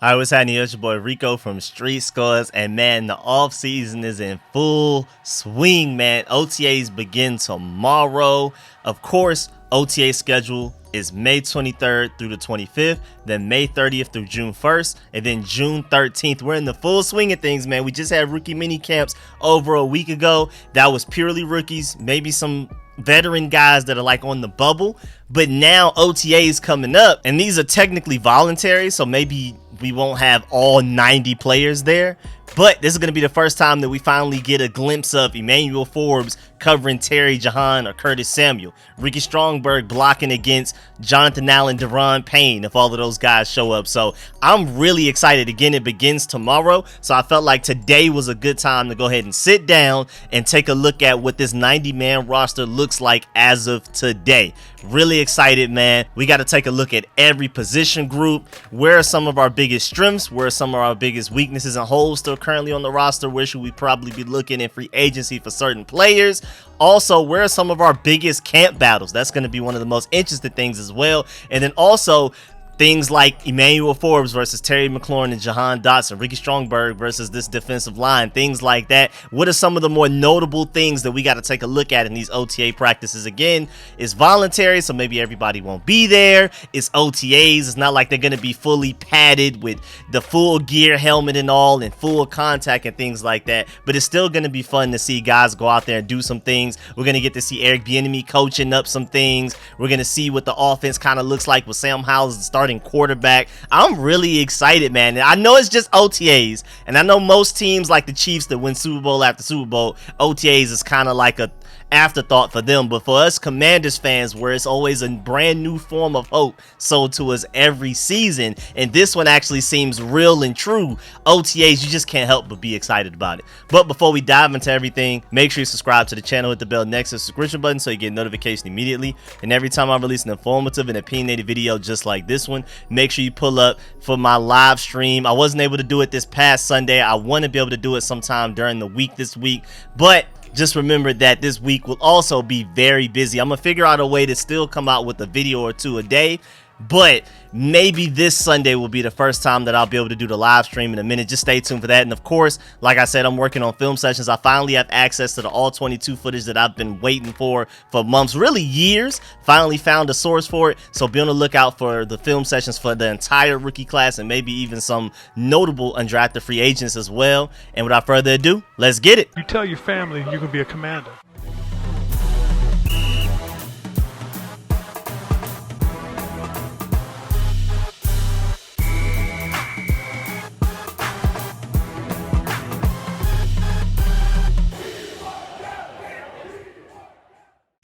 All right, what's happening? It's your boy Rico from Street Scores, and man, the off season is in full swing, man. OTAs begin tomorrow. Of course, OTA schedule is May 23rd through the 25th, then May 30th through June 1st, and then June 13th. We're in the full swing of things, man. We just had rookie mini camps over a week ago. That was purely rookies, maybe some veteran guys that are like on the bubble, but now OTAs coming up, and these are technically voluntary, so maybe we won't have all 90 players there, but this is going to be the first time that we finally get a glimpse of Emmanuel Forbes covering Terry Jahan or Curtis Samuel, Ricky Strongberg blocking against Jonathan Allen, Deron Payne, if all of those guys show up. So I'm really excited. Again, it begins tomorrow, so I felt like today was a good time to go ahead and sit down and take a look at what this 90-man roster looks like as of today. Really excited, man. We got to take a look at every position group. Where are some of our biggest strengths? Where are some of our biggest weaknesses and holes still currently on the roster? Where should we probably be looking in free agency for certain players? Also, where are some of our biggest camp battles? That's going to be one of the most interesting things as well. And then also things like Emmanuel Forbes versus Terry McLaurin and Jahan Dotson, Ricky Strongberg versus this defensive line, things like that. What are some of the more notable things that we got to take a look at in these OTA practices? Again, it's voluntary, so maybe everybody won't be there. It's OTAs. It's not like they're going to be fully padded with the full gear, helmet and all, and full contact and things like that. But it's still going to be fun to see guys go out there and do some things. We're going to get to see Eric Bieniemy coaching up some things. We're going to see what the offense kind of looks like with Sam Howell starting quarterback. I'm really excited, man. I know it's just OTAs, and I know most teams like the Chiefs that win Super Bowl after Super Bowl, OTAs is kind of like a afterthought for them, but for us Commanders fans, where it's always a brand new form of hope sold to us every season, and this one actually seems real and true, OTAs, you just can't help but be excited about it. But before we dive into everything, make sure you subscribe to the channel, hit the bell next to the subscription button so you get notification immediately, and every time I release an informative and opinionated video just like this one, make sure you pull up for my live stream. I wasn't able to do it this past Sunday. I want to be able to do it sometime during the week this week, but just remember that this week will also be very busy. I'm gonna figure out a way to still come out with a video or two a day, but maybe this Sunday will be the first time that I'll be able to do the live stream in a minute. Just stay tuned for that. And of course, like I said, I'm working on film sessions. I finally have access to the all 22 footage that I've been waiting for months, really years. Finally found a source for it. So be on the lookout for the film sessions for the entire rookie class and maybe even some notable undrafted free agents as well. And without further ado, let's get it. You tell your family you can be a commander.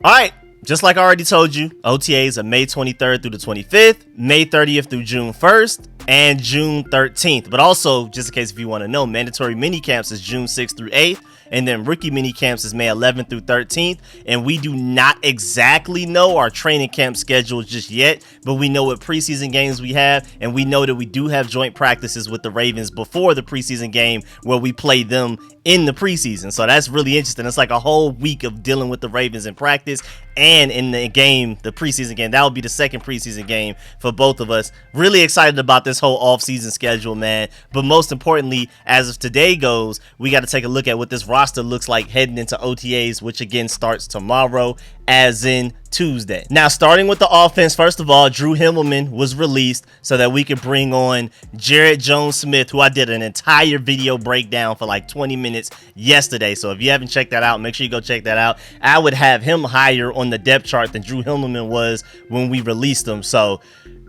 All right, just like I already told you, OTAs are May 23rd through the 25th, May 30th through June 1st, and June 13th. But also, just in case if you want to know, mandatory mini camps is June 6th through 8th, and then rookie mini camps is May 11th through 13th. And we do not exactly know our training camp schedule just yet, but we know what preseason games we have, and we know that we do have joint practices with the Ravens before the preseason game where we play them in the preseason. So that's really interesting. It's like a whole week of dealing with the Ravens in practice and in the game, the preseason game. That will be the second preseason game for both of us. Really excited about this whole off-season schedule, man. But most importantly, as of today goes, we got to take a look at what this roster looks like heading into OTAs, which again starts tomorrow, as in Tuesday. Now, starting with the offense, first of all, Drew Himmelman was released so that we could bring on Jarrett Jones-Smith, who I did an entire video breakdown for like 20 minutes yesterday. So if you haven't checked that out, make sure you go check that out. I would have him higher on the depth chart than Drew Himmelman was when we released him. So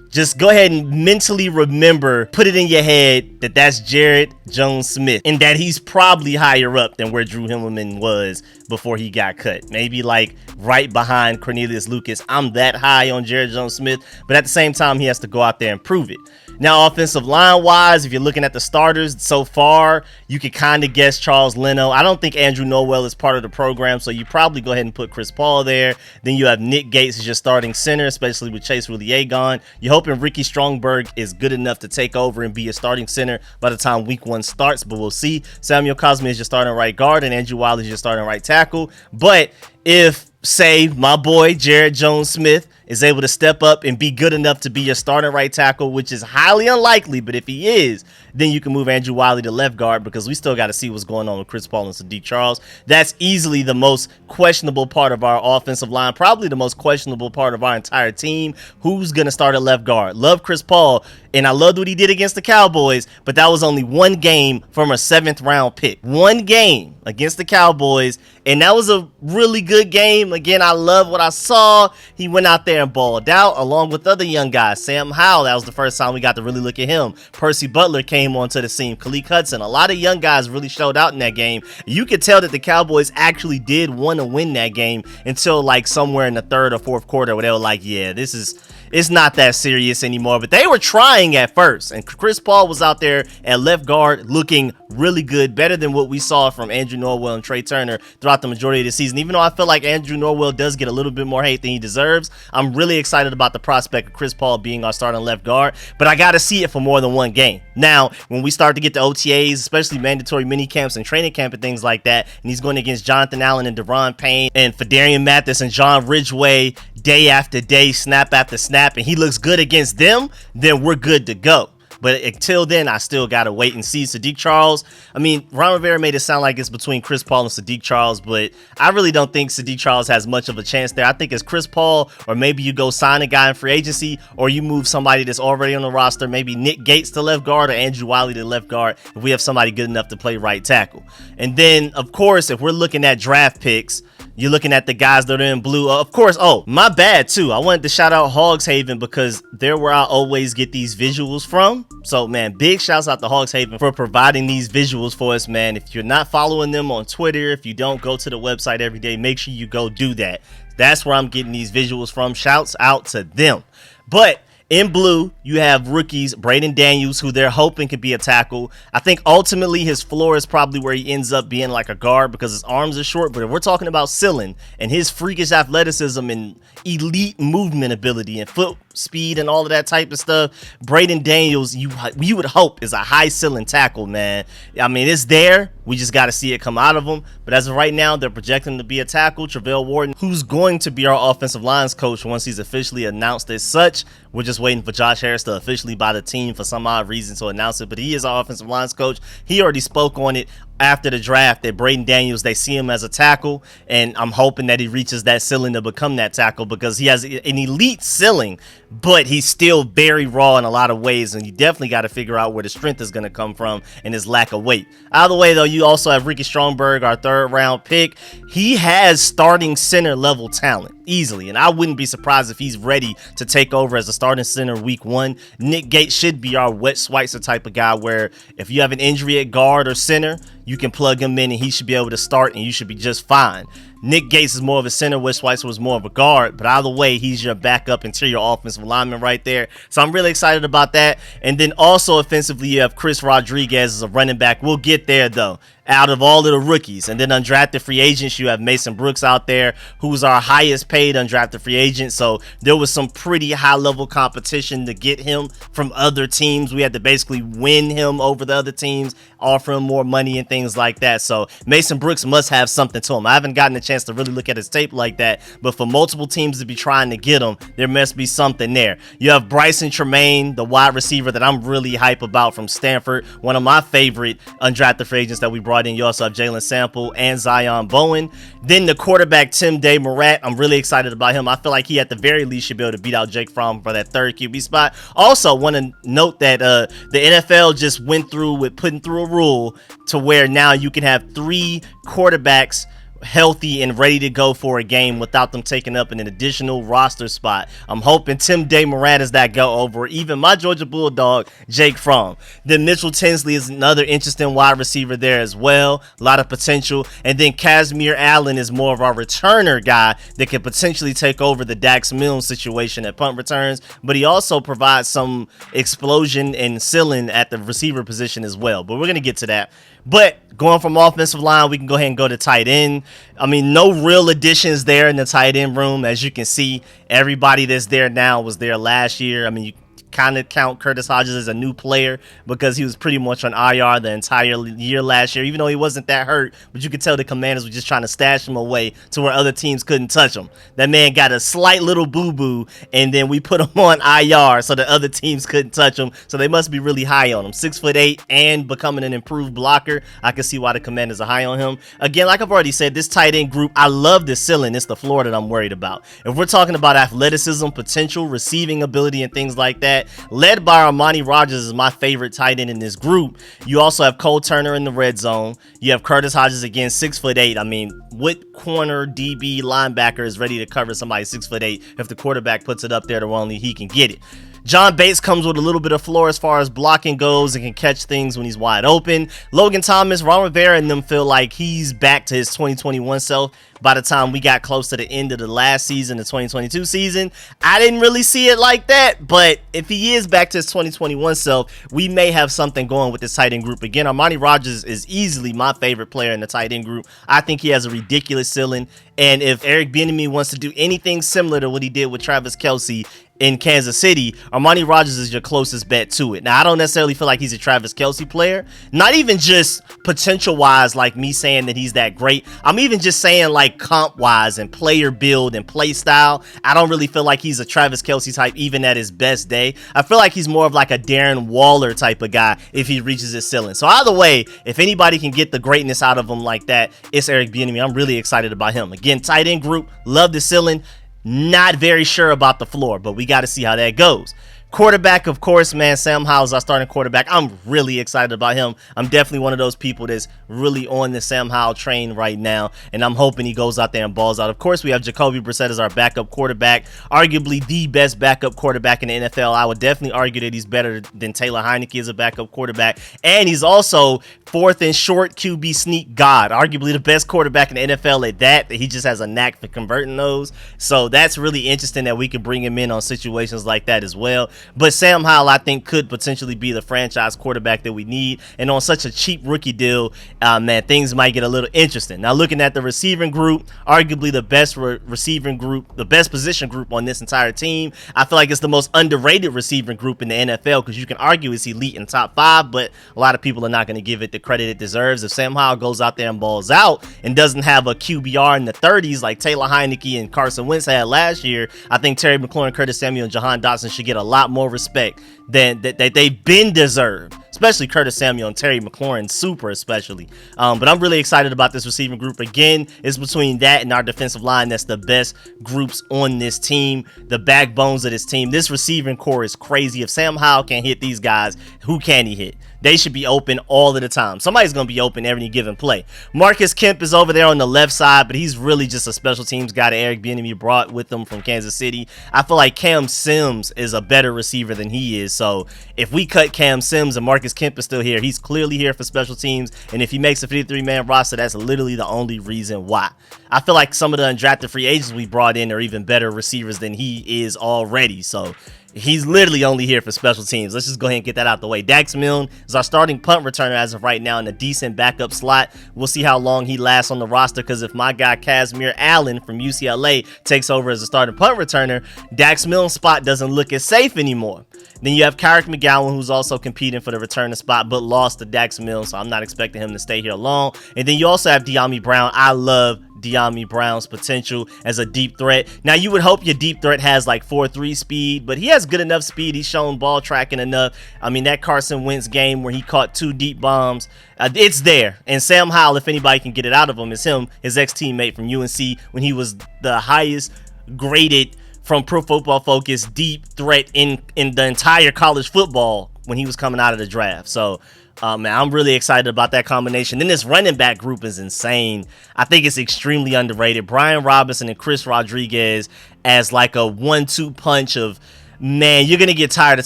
just go ahead and mentally remember, put it in your head that that's Jarrett Jones-Smith and that he's probably higher up than where Drew Himmelman was before he got cut. Maybe like right behind Cornelius Lucas. I'm that high on Jarrett Jones-Smith, but at the same time, he has to go out there and prove it. Now, offensive line wise, if you're looking at the starters so far, you could kind of guess Charles Leno. I don't think Andrew Norwell is part of the program, so you probably go ahead and put Chris Paul there. Then you have Nick Gates as your starting center, especially with Chase Roulier gone. You're hoping Ricky Strongberg is good enough to take over and be a starting center by the time week 1 starts, but we'll see. Samuel Cosme is your starting right guard, and Andrew Wiley is your starting right tackle. But if, say, my boy Jarrett Jones-Smith is able to step up and be good enough to be your starting right tackle, which is highly unlikely, but if he is, then you can move Andrew Wiley to left guard, because we still got to see what's going on with Chris Paul and Sadiq Charles. That's easily the most questionable part of our offensive line, probably the most questionable part of our entire team. Who's going to start at left guard? Love Chris Paul, and I loved what he did against the Cowboys, but that was only one game from a 7th round pick. One game against the Cowboys, and that was a really good game. Again, I love what I saw. He went out there and balled out along with other young guys. Sam Howell, that was the first time we got to really look at him. Percy Butler came onto the scene. Khaleke Hudson, a lot of young guys really showed out in that game. You could tell that the Cowboys actually did want to win that game until like somewhere in the 3rd or 4th quarter where they were like, yeah, it's not that serious anymore. But they were trying at first, and Chris Paul was out there at left guard looking really good, better than what we saw from Andrew Norwell and Trey Turner throughout the majority of the season. Even though I feel like Andrew Norwell does get a little bit more hate than he deserves, I'm really excited about the prospect of Chris Paul being our starting left guard, but I got to see it for more than one game. Now, when we start to get the OTAs, especially mandatory mini camps and training camp and things like that, and he's going against Jonathan Allen and Deron Payne and Fadarian Mathis and John Ridgeway day after day, snap after snap, and he looks good against them, then we're good to go. But until then, I still got to wait and see. Sadiq Charles, I mean, Ron Rivera made it sound like it's between Chris Paul and Sadiq Charles, but I really don't think Sadiq Charles has much of a chance there. I think it's Chris Paul, or maybe you go sign a guy in free agency, or you move somebody that's already on the roster, maybe Nick Gates to left guard or Andrew Wiley to left guard if we have somebody good enough to play right tackle. And then, of course, if we're looking at draft picks, you're looking at the guys that are in blue. Of course, oh, my bad too. I wanted to shout out Hogshaven because they're where I always get these visuals from. So, man, big shouts out to Hogshaven for providing these visuals for us, man. If you're not following them on Twitter, if you don't go to the website every day, make sure you go do that. That's where I'm getting these visuals from. Shouts out to them. But in blue, you have rookies, Braden Daniels, who they're hoping could be a tackle. I think ultimately his floor is probably where he ends up being like a guard because his arms are short. But if we're talking about ceiling and his freakish athleticism and elite movement ability and foot speed and all of that type of stuff, Braden Daniels, you would hope is a high ceiling tackle, man. I mean, it's there. We just got to see it come out of him. But as of right now, they're projecting to be a tackle. Travell Warden, who's going to be our offensive lines coach once he's officially announced as such. We're just waiting for Josh Harris to officially buy the team for some odd reason to announce it. But he is our offensive lines coach. He already spoke on it after the draft that Braden Daniels, they see him as a tackle, and I'm hoping that he reaches that ceiling to become that tackle because he has an elite ceiling, but he's still very raw in a lot of ways, and you definitely got to figure out where the strength is going to come from and his lack of weight. Out of the way, though, you also have Ricky Stromberg, our 3rd round pick. He has starting center level talent easily, and I wouldn't be surprised if he's ready to take over as a starting center week 1. Nick Gates should be our Wet Schweitzer type of guy where if you have an injury at guard or center, you can plug him in and he should be able to start and you should be just fine. Nick Gates is more of a center, Wes Schweitzer was more of a guard, but either way, he's your backup interior offensive lineman right there. So I'm really excited about that. And then also offensively, you have Chris Rodriguez as a running back. We'll get there though. Out of all of the rookies, and then undrafted free agents, you have Mason Brooks out there, who's our highest paid undrafted free agent. So there was some pretty high level competition to get him from other teams. We had to basically win him over the other teams, offer him more money and things like that. So Mason Brooks must have something to him. I haven't gotten a chance to really look at his tape like that, but for multiple teams to be trying to get him, there must be something there. You have Bryson Tremaine, the wide receiver that I'm really hype about from Stanford, one of my favorite undrafted free agents that we brought in. You also have Jalen Sample and Zion Bowen. Then the quarterback, Tim Day Morat, I'm really excited about him. I feel like he at the very least should be able to beat out Jake Fromm for that 3rd QB spot. Also want to note that the NFL just went through with putting through a rule to where now you can have 3 quarterbacks healthy and ready to go for a game without them taking up an additional roster spot. I'm hoping Tim Day Morat is that go over, even my Georgia Bulldog, Jake Fromm. Then Mitchell Tinsley is another interesting wide receiver there as well. A lot of potential. And then Casimir Allen is more of our returner guy that can potentially take over the Dax Mills situation at punt returns, but he also provides some explosion and ceiling at the receiver position as well. But we're going to get to that. But going from offensive line, we can go ahead and go to tight end. I mean, no real additions there in the tight end room. As you can see, everybody that's there now was there last year. I mean, you kind of count Curtis Hodges as a new player because he was pretty much on IR the entire year last year, even though he wasn't that hurt. But you could tell the Commanders were just trying to stash him away to where other teams couldn't touch him. That man got a slight little boo-boo, and then we put him on IR so the other teams couldn't touch him. So they must be really high on him. 6'8" and becoming an improved blocker. I can see why the Commanders are high on him. Again, like I've already said, this tight end group, I love the ceiling. It's the floor that I'm worried about. If we're talking about athleticism, potential, receiving ability, and things like that, led by Armani Rogers is my favorite tight end in this group. You also have Cole Turner in the red zone. You have Curtis Hodges, again, 6'8". I mean, what corner, DB, linebacker is ready to cover somebody 6'8" if the quarterback puts it up there to where only he can get it? John Bates comes with a little bit of floor as far as blocking goes and can catch things when he's wide open. Logan Thomas, Ron Rivera, and them feel like he's back to his 2021 self by the time we got close to the end of the last season, the 2022 season. I didn't really see it like that, but if he is back to his 2021 self, we may have something going with this tight end group. Again, Armani Rogers is easily my favorite player in the tight end group. I think he has a ridiculous ceiling, and if Eric Bieniemy wants to do anything similar to what he did with Travis Kelce in Kansas City, Armani Rogers is your closest bet to it. Now, I don't necessarily feel like he's a Travis Kelce player, not even just potential wise, like me saying that he's that great. I'm even just saying like comp wise and player build and play style. I don't really feel like he's a Travis Kelce type even at his best day. I feel like he's more of like a Darren Waller type of guy if he reaches his ceiling. So either way, if anybody can get the greatness out of him like that, it's Eric Bieniemy. I'm really excited about him. Again, tight end group, love the ceiling. Not very sure about the floor, but we got to see how that goes. Quarterback, of course, man, Sam Howell's our starting quarterback. I'm really excited about him. I'm definitely one of those people that's really on the Sam Howell train right now, and I'm hoping he goes out there and balls out. Of course, we have Jacoby Brissett as our backup quarterback, arguably the best backup quarterback in the NFL. I would definitely argue that he's better than Taylor Heineke as a backup quarterback, and he's also fourth and short QB sneak god, arguably the best quarterback in the NFL at that. He just has a knack for converting those, so that's really interesting that we can bring him in on situations like that as well. But Sam Howell, I think, could potentially be the franchise quarterback that we need. And on such a cheap rookie deal, man, things might get a little interesting. Now, looking at the receiving group, arguably the best receiving group, the best position group on this entire team. I feel like it's the most underrated receiving group in the NFL because you can argue it's elite in top 5, but a lot of people are not going to give it the credit it deserves. If Sam Howell goes out there and balls out and doesn't have a QBR in the 30s like Taylor Heineke and Carson Wentz had last year, I think Terry McLaurin, Curtis Samuel, and Jahan Dotson should get a lot more respect than that they've been deserved, especially Curtis Samuel and Terry McLaurin, super especially. But I'm really excited about this receiving group. Again, it's between that and our defensive line that's the best groups on this team, the backbones of this team. This receiving core is crazy. If Sam Howell can't hit these guys, who can he hit? They should be open all of the time. Somebody's going to be open every given play. Marcus Kemp is over there on the left side, but he's really just a special teams guy that Eric Bieniemy brought with him from Kansas City. I feel like Cam Sims is a better receiver than he is. So if we cut Cam Sims and Marcus Kemp is still here, he's clearly here for special teams. And if he makes a 53-man roster, that's literally the only reason why. I feel like some of the undrafted free agents we brought in are even better receivers than he is already. So he's literally only here for special teams. Let's just go ahead and get that out the way. Dax Milne is our starting punt returner as of right now in a decent backup slot. We'll see how long he lasts on the roster because if my guy Casimir Allen from UCLA takes over as a starting punt returner, Dax Milne's spot doesn't look as safe anymore. Then you have Carrick McGowan, who's also competing for the returning spot, but lost to Dax Milne, so I'm not expecting him to stay here long. And then you also have De'Ami Brown. I love De'Ami Brown's potential as a deep threat. Now, you would hope your deep threat has like 4.3 speed, but he has good enough speed. He's shown ball tracking enough. I mean, that Carson Wentz game where he caught 2 deep bombs, it's there. And Sam Howell, if anybody can get it out of him, is him, his ex-teammate from UNC when he was the highest graded from Pro Football Focus deep threat in the entire college football when he was coming out of the draft. So, man, I'm really excited about that combination. Then this running back group is insane. I think it's extremely underrated. Brian Robinson and Chris Rodriguez as like a 1-2 punch of, man, you're going to get tired of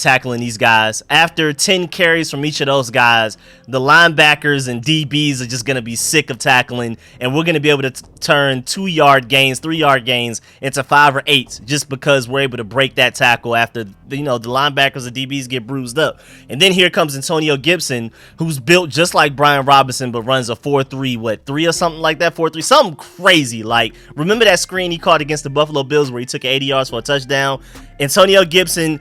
tackling these guys. After 10 carries from each of those guys, the linebackers and DBs are just going to be sick of tackling, and we're going to be able to turn 2-yard gains, 3-yard gains into 5 or 8 just because we're able to break that tackle after, the linebackers and DBs get bruised up. And then here comes Antonio Gibson, who's built just like Brian Robinson, but runs a 4.3, 3 or something like that, 4.3, something crazy. Like, remember that screen he caught against the Buffalo Bills where he took 80 yards for a touchdown? Antonio Gibson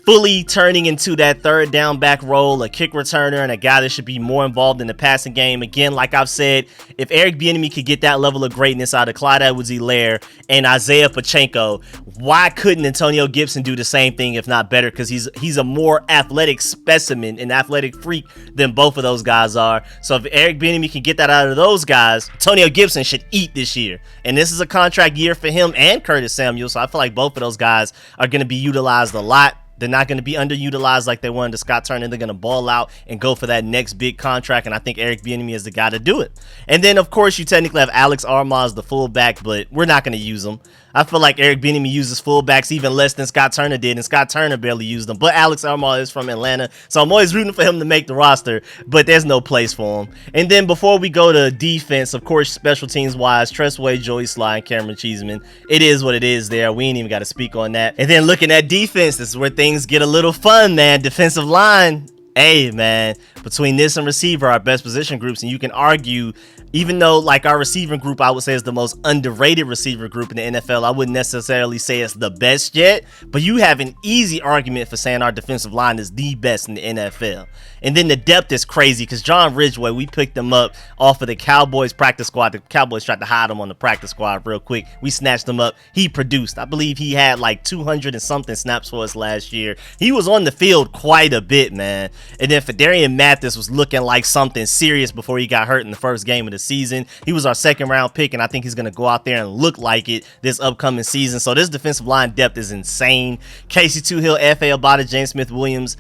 fully turning into that third down back role, a kick returner, and a guy that should be more involved in the passing game. Again, like I've said, if Eric Bieniemy could get that level of greatness out of Clyde Edwards-Helaire and Isaiah Pacheco, why couldn't Antonio Gibson do the same thing, if not better? Because he's a more athletic specimen, an athletic freak than both of those guys are. So if Eric Bieniemy can get that out of those guys, Antonio Gibson should eat this year. And this is a contract year for him and Curtis Samuel, so I feel like both of those guys are going to be utilized a lot. They're not going to be underutilized like they were under Scott Turner. They're going to ball out and go for that next big contract, and I think Eric Bieniemy is the guy to do it. And then, of course, you technically have Alex Armah as the fullback, but we're not going to use him. I feel like Eric Bieniemy uses fullbacks even less than Scott Turner did, and Scott Turner barely used them. But Alex Armah is from Atlanta, so I'm always rooting for him to make the roster, but there's no place for him. And then before we go to defense, of course, special teams-wise, Tressway, Joey Sly, and Cameron Cheeseman. It is what it is there. We ain't even got to speak on that. And then looking at defense, this is where things get a little fun, man. Defensive line. Hey, man, between this and receiver, our best position groups, and you can argue, even though like our receiver group, I would say is the most underrated receiver group in the NFL, I wouldn't necessarily say it's the best yet, but you have an easy argument for saying our defensive line is the best in the NFL. And then the depth is crazy because John Ridgeway, we picked him up off of the Cowboys practice squad. The Cowboys tried to hide him on the practice squad real quick. We snatched him up. He produced. I believe he had like 200 and something snaps for us last year. He was on the field quite a bit, man. And then Fedarian Mathis was looking like something serious before he got hurt in the first game of the season. He was our second round pick, and I think he's going to go out there and look like it this upcoming season. So this defensive line depth is insane. Casey Toohill, F.A. Abada, James Smith-Williams,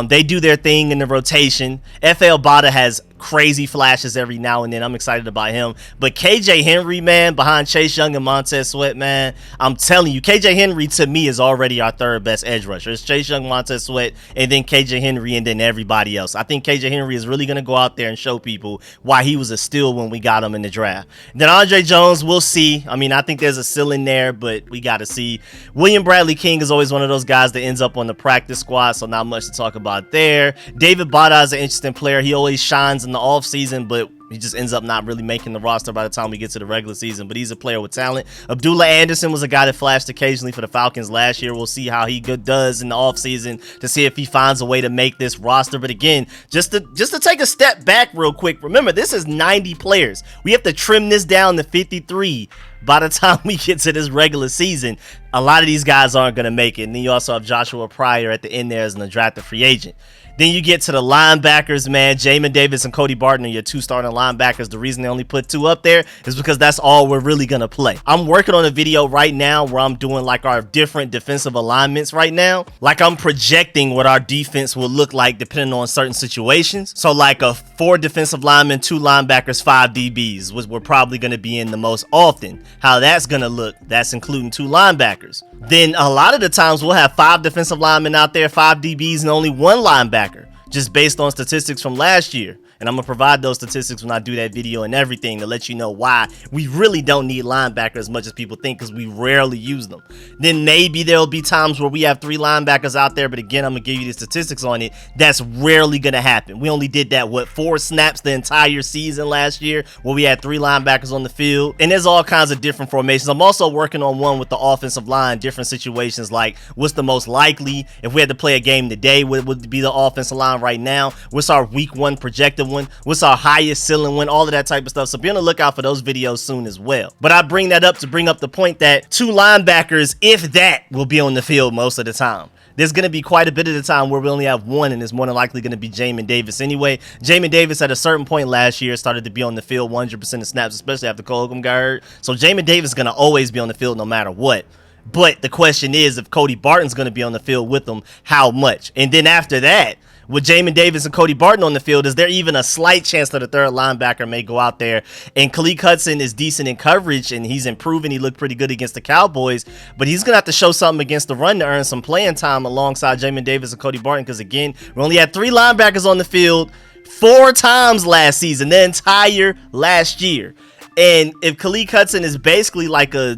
they do their thing in the rotation. F.A. Abada has crazy flashes every now and then. I'm excited about him. But KJ Henry, man, behind Chase Young and Montez Sweat, man, I'm telling you, KJ Henry to me is already our third best edge rusher. It's Chase Young, Montez Sweat, and then KJ Henry, and then everybody else. I think KJ Henry is really going to go out there and show people why he was a steal when we got him in the draft. Then Andre Jones, we'll see. I mean, I think there's a ceiling there, but we got to see. William Bradley King is always one of those guys that ends up on the practice squad, so not much to talk about there. David Bada is an interesting player. He always shines in the off season, but he just ends up not really making the roster by the time we get to the regular season, but he's a player with talent. Abdullah Anderson was a guy that flashed occasionally for the Falcons last year. We'll see how he does in the offseason to see if he finds a way to make this roster. But again, just to take a step back real quick, remember, this is 90 players. We have to trim this down to 53 by the time we get to this regular season. A lot of these guys aren't going to make it. And then you also have Joshua Pryor at the end there as an undrafted free agent. Then you get to the linebackers, man. Jamin Davis and Cody Barton are your two starting linebackers. The reason they only put two up there is because that's all we're really going to play. I'm working on a video right now where I'm doing like our different defensive alignments right now. Like I'm projecting what our defense will look like depending on certain situations. So like a 4 defensive linemen, 2 linebackers, 5 DBs, which we're probably going to be in the most often. How that's going to look, that's including 2 linebackers. Then a lot of the times we'll have 5 defensive linemen out there, 5 DBs, and only 1 linebacker, just based on statistics from last year. And I'm going to provide those statistics when I do that video and everything to let you know why we really don't need linebackers as much as people think, because we rarely use them. Then maybe there'll be times where we have 3 linebackers out there, but again, I'm going to give you the statistics on it. That's rarely going to happen. We only did that, 4 snaps the entire season last year where we had 3 linebackers on the field. And there's all kinds of different formations. I'm also working on one with the offensive line, different situations like what's the most likely, if we had to play a game today, what would be the offensive line right now? What's our week 1 projected one? What's our highest ceiling one? All of that type of stuff. So be on the lookout for those videos soon as well. But I bring that up to bring up the point that 2 linebackers, if that, will be on the field most of the time. There's going to be quite a bit of the time where we only have 1, and it's more than likely going to be Jamin Davis anyway. Jamin Davis at a certain point last year started to be on the field 100% of snaps, especially after Cole Holcomb got hurt. So Jamin Davis is going to always be on the field no matter what. But the question is, if Cody Barton's going to be on the field with them, how much? And then after that, with Jamin Davis and Cody Barton on the field, is there even a slight chance that a third linebacker may go out there? And Khaleke Hudson is decent in coverage, and he's improving. He looked pretty good against the Cowboys, but he's going to have to show something against the run to earn some playing time alongside Jamin Davis and Cody Barton, because, again, we only had 3 linebackers on the field 4 times last season, the entire last year. And if Khaleke Hudson is basically like a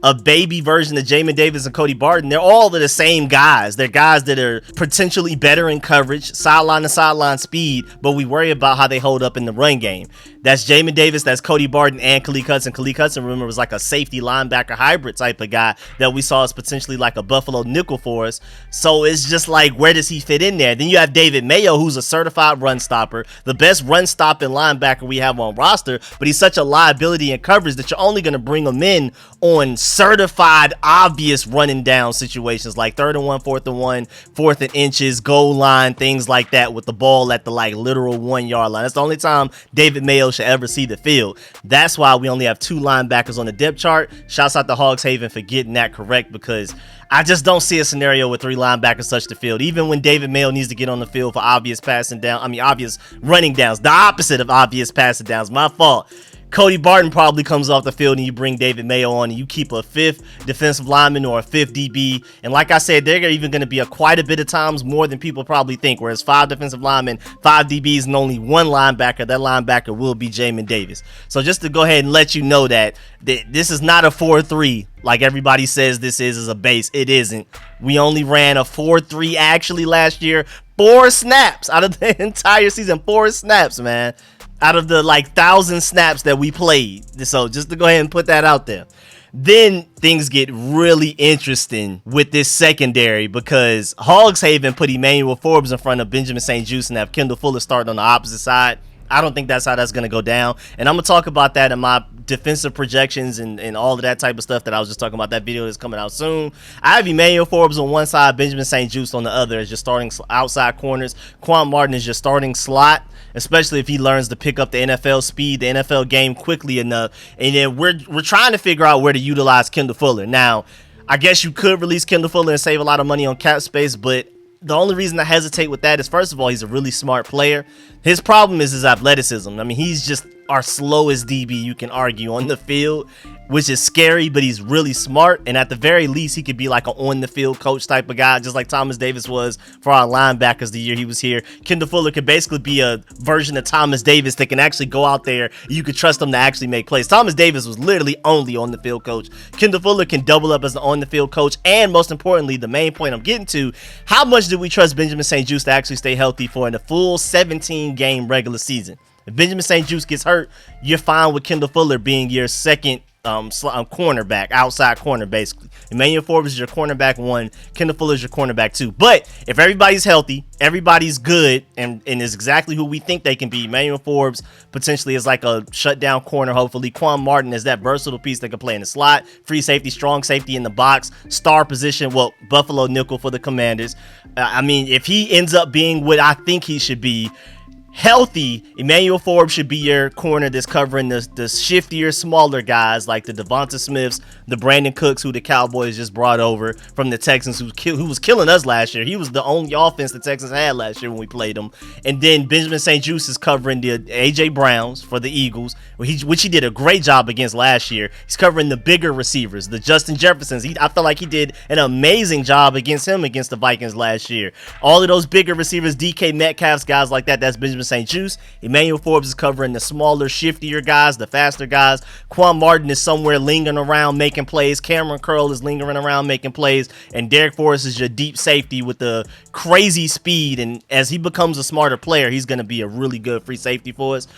a baby version of Jamin Davis and Cody Barton. They're all the same guys. They're guys that are potentially better in coverage, sideline to sideline speed, but we worry about how they hold up in the run game. That's Jamin Davis, that's Cody Barton, and Khaleke Hudson. Khaleke Hudson, remember, was like a safety linebacker hybrid type of guy that we saw as potentially like a Buffalo nickel for us. So it's just like, where does he fit in there? Then you have David Mayo, who's a certified run stopper, the best run stopping linebacker we have on roster, but he's such a liability in coverage that you're only going to bring him in on certified obvious running down situations like 3rd and 1, 4th and 1, 4th and inches, goal line, things like that, with the ball at the like literal 1 yard line. That's the only time David Mayo should ever see the field. That's why we only have 2 linebackers on the depth chart. Shouts out to Hogshaven for getting that correct, because I just don't see a scenario where 3 linebackers touch the field, even when David Mayo needs to get on the field for obvious running downs, the opposite of obvious passing downs. My fault. Cody Barton probably comes off the field and you bring David Mayo on and you keep a 5th defensive lineman or a 5th DB. And like I said, they're even going to be quite a bit of times more than people probably think. Whereas 5 defensive linemen, 5 DBs, and only 1 linebacker, that linebacker will be Jamin Davis. So just to go ahead and let you know that this is not a 4-3 like everybody says this is a base. It isn't. We only ran a 4-3 actually last year. 4 snaps out of the entire season. 4 snaps, man. Out of the like 1,000 snaps that we played. So just to go ahead and put that out there. Then things get really interesting with this secondary, because Hogshaven put Emmanuel Forbes in front of Benjamin St-Juste and have Kendall Fuller starting on the opposite side. I don't think that's how that's going to go down. And I'm going to talk about that in my defensive projections and all of that type of stuff that I was just talking about, that video that's coming out soon. I have Emmanuel Forbes on one side, Benjamin St-Juste on the other as your starting outside corners. Quan Martin is your starting slot, especially if he learns to pick up the NFL speed, the NFL game quickly enough. And then we're trying to figure out where to utilize Kendall Fuller. Now, I guess you could release Kendall Fuller and save a lot of money on cap space, but the only reason I hesitate with that is, first of all, he's a really smart player. His problem is his athleticism. I mean, he's just our slowest DB, you can argue, on the field, which is scary, but he's really smart. And at the very least, he could be like an on-the-field coach type of guy, just like Thomas Davis was for our linebackers the year he was here. Kendall Fuller could basically be a version of Thomas Davis that can actually go out there. You could trust him to actually make plays. Thomas Davis was literally only on-the-field coach. Kendall Fuller can double up as an on-the-field coach. And most importantly, the main point I'm getting to, how much do we trust Benjamin St-Juste to actually stay healthy for in a full 17-game regular season? If Benjamin St-Juste gets hurt, you're fine with Kendall Fuller being your second cornerback, outside corner, basically. Emmanuel Forbes is your cornerback 1, Kendall Fuller is your cornerback 2. But if everybody's healthy, everybody's good, and is exactly who we think they can be, Emmanuel Forbes potentially is like a shutdown corner, hopefully. Quan Martin is that versatile piece that can play in the slot, free safety, strong safety in the box, star position, well, Buffalo nickel for the Commanders. I mean, if he ends up being what I think he should be, healthy, Emmanuel Forbes should be your corner that's covering the shiftier, smaller guys like the Devonta Smiths, the Brandon Cooks, who the Cowboys just brought over from the Texans, who was killing us last year. He was the only offense the Texans had last year when we played them. And then Benjamin St-Juste is covering the A.J. Browns for the Eagles, which he did a great job against last year. He's covering the bigger receivers, the Justin Jeffersons. I felt like he did an amazing job against the Vikings last year. All of those bigger receivers, DK Metcalf's, guys like that, that's Benjamin St-Juste. Emmanuel Forbes is covering the smaller, shiftier guys, the faster guys. Quan Martin is somewhere lingering around making plays. Cameron Curl is lingering around making plays. And Derek Forrest is your deep safety with the crazy speed. And as he becomes a smarter player, he's going to be a really good free safety for us.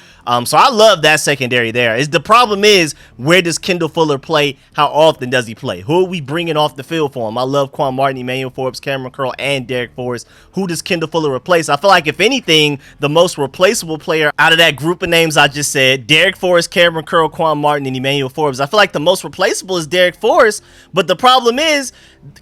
So I love that secondary there. The problem is, where does Kendall Fuller play? How often does he play? Who are we bringing off the field for him? I love Quan Martin, Emmanuel Forbes, Cameron Curl, and Derek Forrest. Who does Kendall Fuller replace? I feel like, if anything, the most replaceable player out of that group of names I just said, Derek Forrest, Cameron Curl, Quan Martin, and Emmanuel Forbes, I feel like the most replaceable is Derek Forrest. But the problem is,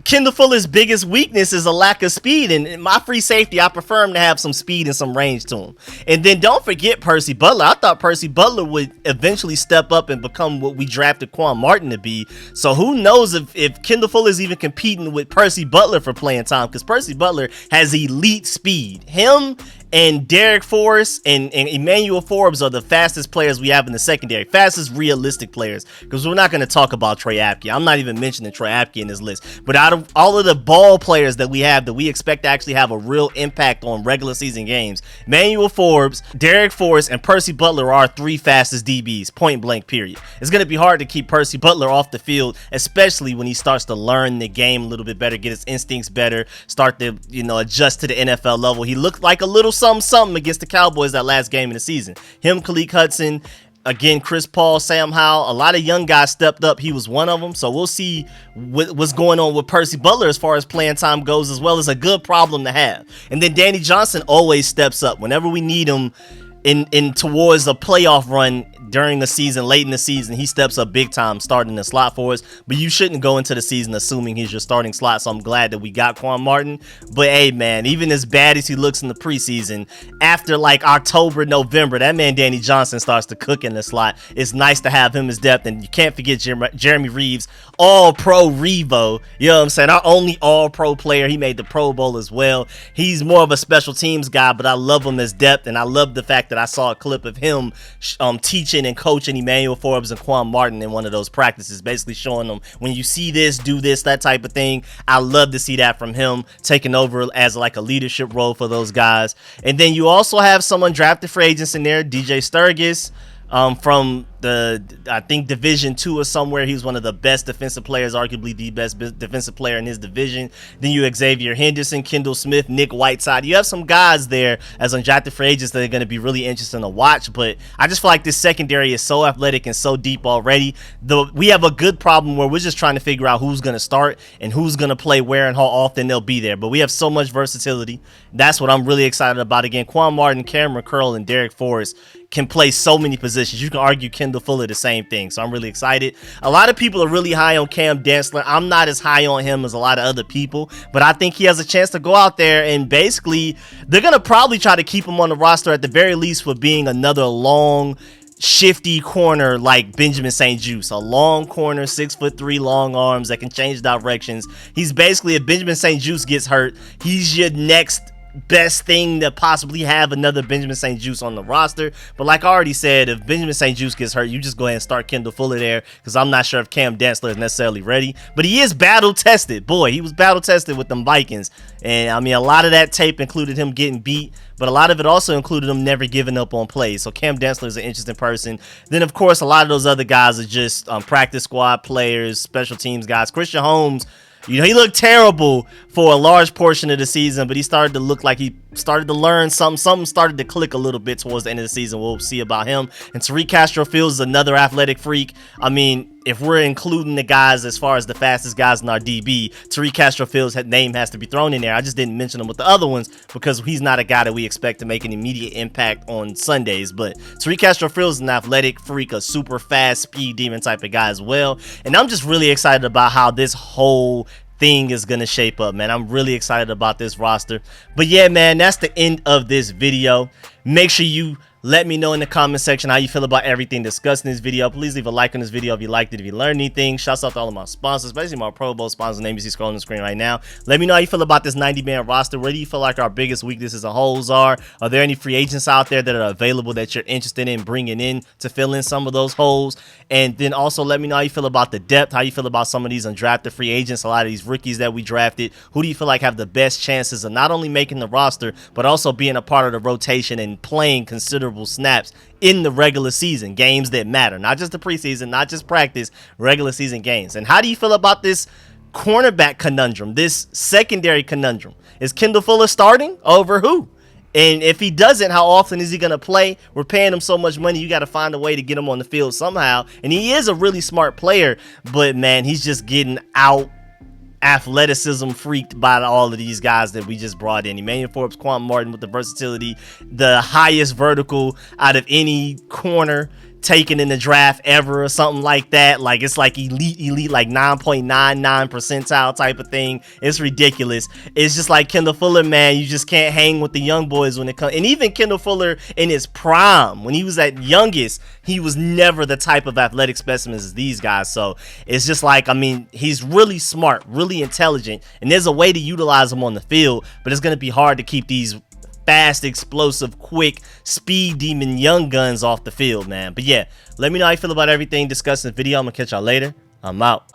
Kendall Fuller's biggest weakness is a lack of speed. And in my free safety, I prefer him to have some speed and some range to him. And then don't forget Percy Butler. I thought Percy Butler would eventually step up and become what we drafted Quan Martin to be. So who knows if Kendall Fuller is even competing with Percy Butler for playing time, because Percy Butler has elite speed. Him and Derek Forrest Forrest and Emmanuel Forbes are the fastest players we have in the secondary, fastest realistic players, because we're not going to talk about Troy Apke. I'm not even mentioning Troy Apke in this list, but out of all of the ball players that we have that we expect to actually have a real impact on regular season games, Emmanuel Forbes, Derek Forrest, and Percy Butler are our 3 fastest DBs, point blank period. It's going to be hard to keep Percy Butler off the field, especially when he starts to learn the game a little bit better, get his instincts better, start to, adjust to the NFL level. He looked like a little something against the Cowboys that last game of the season. Him, Khaleke Hudson, again, Chris Paul, Sam Howell, a lot of young guys stepped up. He was one of them. So we'll see what's going on with Percy Butler as far as playing time goes, as well as a good problem to have. And then Danny Johnson always steps up whenever we need him in towards a playoff run during the season, late in the season. He steps up big time starting the slot for us, but you shouldn't go into the season assuming he's your starting slot, so I'm glad that we got Quan Martin. But hey man, even as bad as he looks in the preseason, after like October, November, that man Danny Johnson starts to cook in the slot. It's nice to have him as depth, and you can't forget Jeremy Reeves, all-pro Revo, you know what I'm saying, our only all-pro player. He made the Pro Bowl as well. He's more of a special teams guy, but I love him as depth, and I love the fact that I saw a clip of him teaching and coaching Emmanuel Forbes and Quan Martin in one of those practices, basically showing them, when you see this, do this, that type of thing. I love to see that from him, taking over as like a leadership role for those guys. And then you also have some undrafted free agents in there, DJ Sturgis, from the, I think, Division 2 or somewhere. He was one of the best defensive players, arguably the best defensive player in his division. Then you Xavier Henderson, Kendall Smith, Nick Whiteside. You have some guys there as undrafted free agents that are going to be really interesting to watch, but I just feel like this secondary is so athletic and so deep already. We have a good problem where we're just trying to figure out who's going to start and who's going to play where and how often they'll be there, but we have so much versatility. That's what I'm really excited about. Again, Quan Martin, Cameron Curl, and Derek Forrest can play so many positions. You can argue Kendall Fuller the same thing, so I'm really excited. A lot of people are really high on Cam Dantzler. I'm not as high on him as a lot of other people, but I think he has a chance to go out there, and basically they're going to probably try to keep him on the roster at the very least for being another long, shifty corner like Benjamin St-Juste, a long corner, 6'3", long arms that can change directions. He's basically, if Benjamin St-Juste gets hurt, he's your next best thing to possibly have another Benjamin St-Juste on the roster. But like I already said, if Benjamin St-Juste gets hurt, you just go ahead and start Kendall Fuller there, because I'm not sure if Cam Dantzler is necessarily ready. But he is battle tested. Boy, he was battle tested with them Vikings, and I mean, a lot of that tape included him getting beat, but a lot of it also included him never giving up on plays. So Cam Dantzler is an interesting person. Then of course a lot of those other guys are just practice squad players, special teams guys. Christian Holmes, he looked terrible for a large portion of the season, but he started to look like he started to learn something. Something started to click a little bit towards the end of the season. We'll see about him. And Tariq Castro-Fields is another athletic freak. I mean, if we're including the guys as far as the fastest guys in our DB, Tariq Castro-Fields' name has to be thrown in there. I just didn't mention him with the other ones because he's not a guy that we expect to make an immediate impact on Sundays. But Tariq Castro-Fields is an athletic freak, a super fast speed demon type of guy as well. And I'm just really excited about how this whole thing is gonna shape up, man. I'm really excited about this roster. But yeah, man, that's the end of this video. Make sure you let me know in the comment section how you feel about everything discussed in this video. Please leave a like on this video if you liked it, if you learned anything. Shouts out to all of my sponsors, especially my Pro Bowl sponsors, name you see scrolling on the screen right now. Let me know how you feel about this 90-man roster. Where do you feel like our biggest weaknesses and holes are? Are there any free agents out there that are available that you're interested in bringing in to fill in some of those holes? And then also let me know how you feel about the depth, how you feel about some of these undrafted free agents, a lot of these rookies that we drafted. Who do you feel like have the best chances of not only making the roster, but also being a part of the rotation and playing considerable snaps in the regular season, games that matter, not just the preseason, not just practice, regular season games? And how do you feel about this cornerback conundrum, this secondary conundrum? Is Kendall Fuller starting over who? And if he doesn't, how often is he going to play? We're paying him so much money, you got to find a way to get him on the field somehow. And he is a really smart player, but man, he's just getting out athleticism freaked by all of these guys that we just brought in. Emmanuel Forbes, Quan Martin with the versatility, the highest vertical out of any corner taken in the draft ever or something like that. Like, it's like elite, like 9.99 percentile type of thing. It's ridiculous. It's just like Kendall Fuller, man, you just can't hang with the young boys when it comes. And even Kendall Fuller in his prime, when he was at youngest, he was never the type of athletic specimens as these guys. So it's just like, I mean, he's really smart, really intelligent, and there's a way to utilize him on the field, but it's going to be hard to keep these fast, explosive, quick, speed demon young guns off the field, man. But yeah, let me know how you feel about everything discussed in the video. I'm gonna catch y'all later. I'm out.